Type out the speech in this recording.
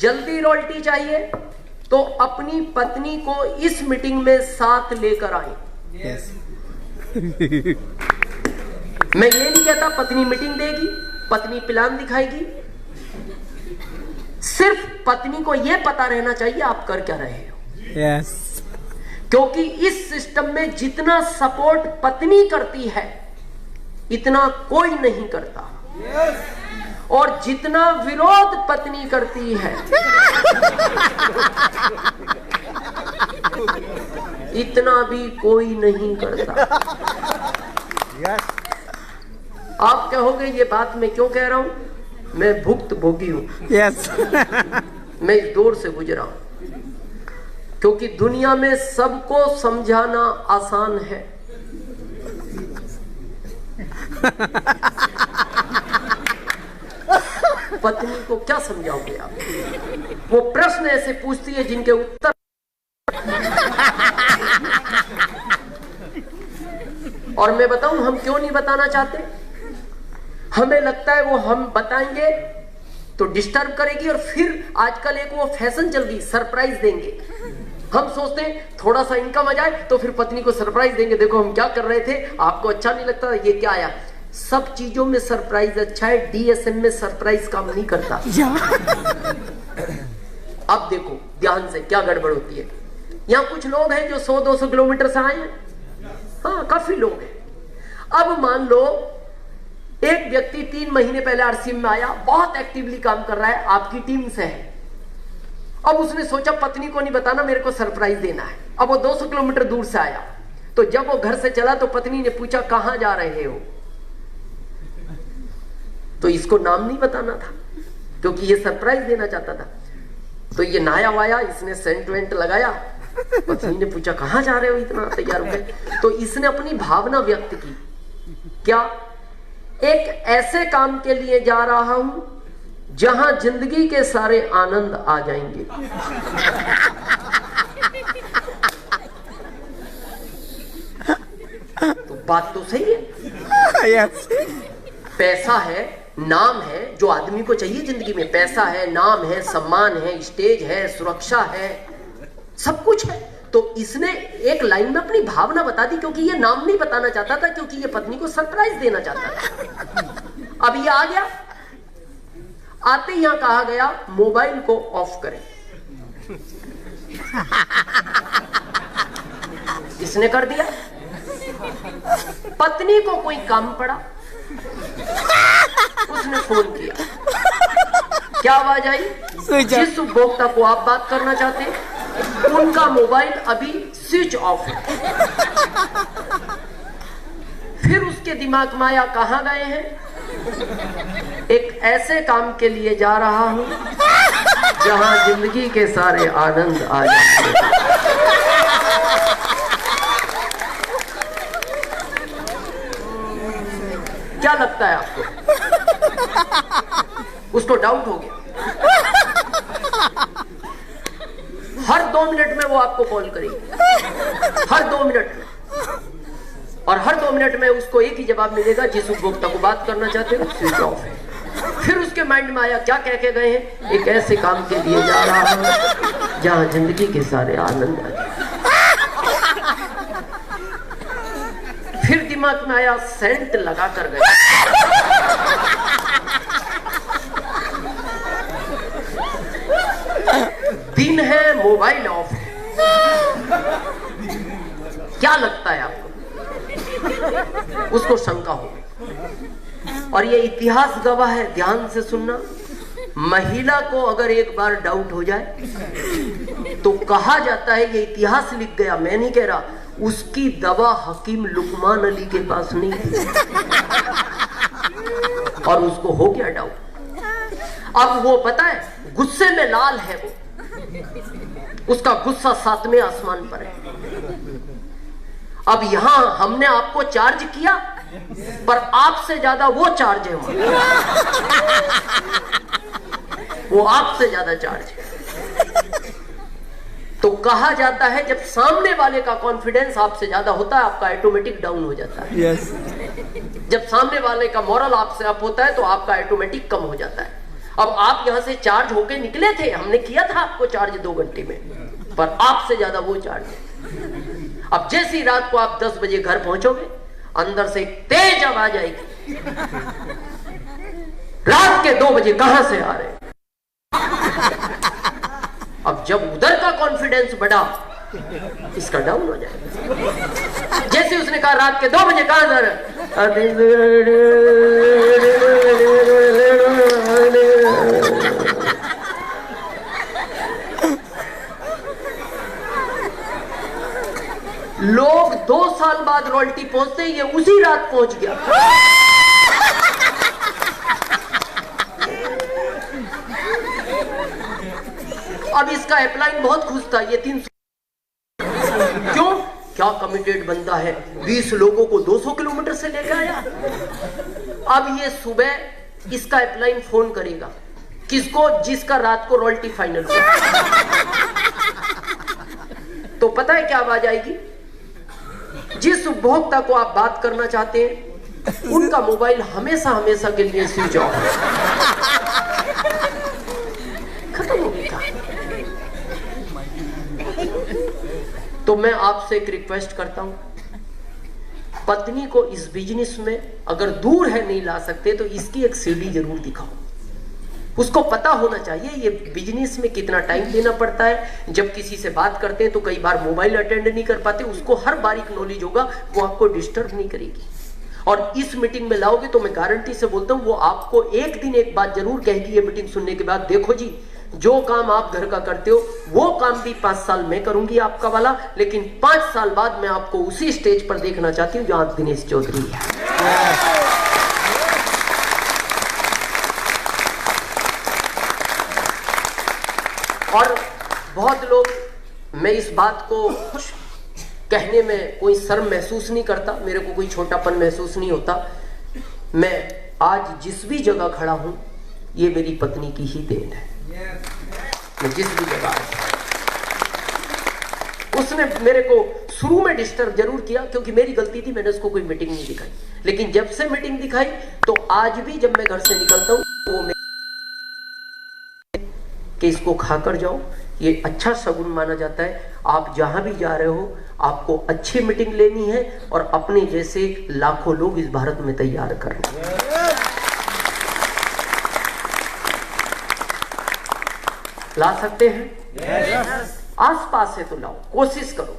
जल्दी रॉयल्टी चाहिए तो अपनी पत्नी को इस मीटिंग में साथ लेकर आए। मैं ये नहीं कहता पत्नी मीटिंग देगी, पत्नी प्लान दिखाएगी, सिर्फ पत्नी को यह पता रहना चाहिए आप कर क्या रहे हो। क्योंकि इस सिस्टम में जितना सपोर्ट पत्नी करती है इतना कोई नहीं करता, और जितना विरोध पत्नी करती है इतना भी कोई नहीं करता। आप कहोगे ये बात मैं क्यों कह रहा हूं? मैं भुक्त भोगी हूं। मैं इस दौर से गुजरा हूं, क्योंकि दुनिया में सबको समझाना आसान है, पत्नी को क्या समझाओगे आप? वो प्रश्न ऐसे पूछती है जिनके उत्तर और मैं बताऊं हम क्यों नहीं बताना चाहते। हमें लगता है वो हम बताएंगे तो डिस्टर्ब करेगी, और फिर आजकल एक वो फैशन चल गई सरप्राइज देंगे। हम सोचते हैं थोड़ा सा इनकम आ जाए तो फिर पत्नी को सरप्राइज देंगे, देखो हम क्या कर रहे थे, आपको अच्छा नहीं लगता, ये क्या आया। सब चीजों में सरप्राइज अच्छा है, डीएसएम में सरप्राइज काम नहीं करता। अब देखो ध्यान से क्या गड़बड़ होती है। यहाँ कुछ लोग हैं जो 100-200 किलोमीटर से आए हैं, हाँ काफी लोग हैं। अब मान लो एक व्यक्ति 3 महीने पहले आरसीएम में आया, बहुत एक्टिवली काम कर रहा है, आपकी टीम से है। अब उसने सोचा पत्नी को नहीं बताना, मेरे को सरप्राइज देना है। अब वो 200 किलोमीटर दूर से आया, तो जब वो घर से चला तो पत्नी ने पूछा कहां जा रहे हो, तो इसको नाम नहीं बताना था क्योंकि ये सरप्राइज देना चाहता था। तो ये नहाया वाया, इसने सेंट वेंट लगाया, पत्नी ने पूछा कहां जा रहे हो, इतना तैयार हो गए। तो इसने अपनी भावना व्यक्त की, क्या, एक ऐसे काम के लिए जा रहा हूं जहां जिंदगी के सारे आनंद आ जाएंगे। तो बात तो सही है। पैसा है, नाम है, जो आदमी को चाहिए जिंदगी में, पैसा है, नाम है, सम्मान है, स्टेज है, सुरक्षा है, सब कुछ है। तो इसने एक लाइन में अपनी भावना बता दी, क्योंकि ये नाम नहीं बताना चाहता था, क्योंकि ये पत्नी को सरप्राइज देना चाहता था। अब ये आ गया, आते ही यहां कहा गया मोबाइल को ऑफ करें। इसने कर दिया। पत्नी को कोई काम पड़ा, उसने फोन किया, क्या आवाज आई, जिस उपभोक्ता को आप बात करना चाहते हैं उनका मोबाइल अभी स्विच ऑफ है। फिर उसके दिमाग में आया कहां गए हैं, एक ऐसे काम के लिए जा रहा हूं जहां जिंदगी के सारे आनंद आ जाएंगे। क्या लगता है आपको? उसको डाउट हो गया। हर 2 मिनट में वो आपको कॉल करेगी, हर 2 मिनट में, और हर 2 मिनट में उसको एक ही जवाब मिलेगा, जिस उपभोक्ता को बात करना चाहते हो स्विच ऑफ है। फिर उसके माइंड में आया क्या कह के गए हैं, एक ऐसे काम के लिए जा रहा हूं जहां जिंदगी के सारे आनंद आ जाए। फिर दिमाग में आया सेंट लगा कर गए। दिन है, मोबाइल ऑफ है। क्या लगता है आपको? उसको शंका हो गई। और ये इतिहास गवाह है, ध्यान से सुनना, महिला को अगर एक बार डाउट हो जाए तो कहा जाता है, ये इतिहास लिख गया, मैं नहीं कह रहा, उसकी दवा हकीम लुकमान अली के पास नहीं है। और उसको हो गया डाउट। अब वो पता है गुस्से में लाल है, वो उसका गुस्सा 7वें आसमान पर है। अब यहां हमने आपको चार्ज किया, पर आपसे ज्यादा वो चार्ज है, वो आपसे ज्यादा चार्ज है। तो कहा जाता है जब सामने वाले का कॉन्फिडेंस आपसे ज्यादा होता है, आपका ऑटोमेटिक डाउन हो जाता है। जब सामने वाले का मॉरल आपसे अप होता है तो आपका ऑटोमेटिक कम हो जाता है। अब आप यहां से चार्ज होके निकले थे, हमने किया था आपको चार्ज 2 घंटे में, पर आपसे ज्यादा वो चार्ज है। अब जैसी रात को आप 10 बजे घर पहुंचोगे, अंदर से एक तेज आवाज आएगी, रात के 2 बजे कहां से आ रहे? अब जब उधर का कॉन्फिडेंस बढ़ा, इसका डाउन हो जाएगा। जैसे उसने कहा रात के 2 बजे कहां से लोग 2 साल बाद रॉयल्टी पहुंचते, ये उसी रात पहुंच गया। अब इसका अपलाइन बहुत खुश था, ये 300 क्यों? क्या कमिटेड बंदा है, 20 लोगों को 200 किलोमीटर से लेकर आया। अब ये सुबह इसका अपलाइन फोन करेगा, किसको? जिसका रात को रॉयल्टी फाइनल हुआ। तो पता है क्या आवाज आएगी? जिस उपभोक्ता को आप बात करना चाहते हैं, उनका मोबाइल हमेशा हमेशा के लिए स्विच ऑफ है। खत्म हो गया। तो मैं आपसे एक रिक्वेस्ट करता हूं, पत्नी को इस बिजनेस में अगर दूर है नहीं ला सकते तो इसकी एक सीढ़ी जरूर दिखाओ। उसको पता होना चाहिए ये बिजनेस में कितना टाइम देना पड़ता है। जब किसी से बात करते हैं तो कई बार मोबाइल अटेंड नहीं कर पाते, उसको हर बारीक नॉलेज होगा, वो आपको डिस्टर्ब नहीं करेगी। और इस मीटिंग में लाओगे तो मैं गारंटी से बोलता हूं वो आपको एक दिन एक बात जरूर कहेगी ये मीटिंग सुनने के बाद, देखो जी जो काम आप घर का करते हो वो काम भी 5 साल में करूंगी आपका वाला, लेकिन 5 साल बाद मैं आपको उसी स्टेज पर देखना चाहती हूं जहां दिनेश चौधरी है। और बहुत लोग, मैं इस बात को कहने में कोई शर्म महसूस नहीं करता, मेरे को कोई छोटापन महसूस नहीं होता। मैं आज जिस भी जगह खड़ा हूं ये मेरी पत्नी की ही देन है। मैं जिस भी जगह, उसने मेरे को शुरू में डिस्टर्ब जरूर किया क्योंकि मेरी गलती थी, मैंने उसको कोई मीटिंग नहीं दिखाई। लेकिन जब से मीटिंग दिखाई तो आज भी जब मैं घर से निकलता हूं वो कि इसको खाकर जाओ, ये अच्छा सगुन माना जाता है। आप जहां भी जा रहे हो आपको अच्छी मीटिंग लेनी है और अपने जैसे लाखों लोग इस भारत में तैयार करना। ला सकते हैं? आस पास से तो लाओ, कोशिश करो।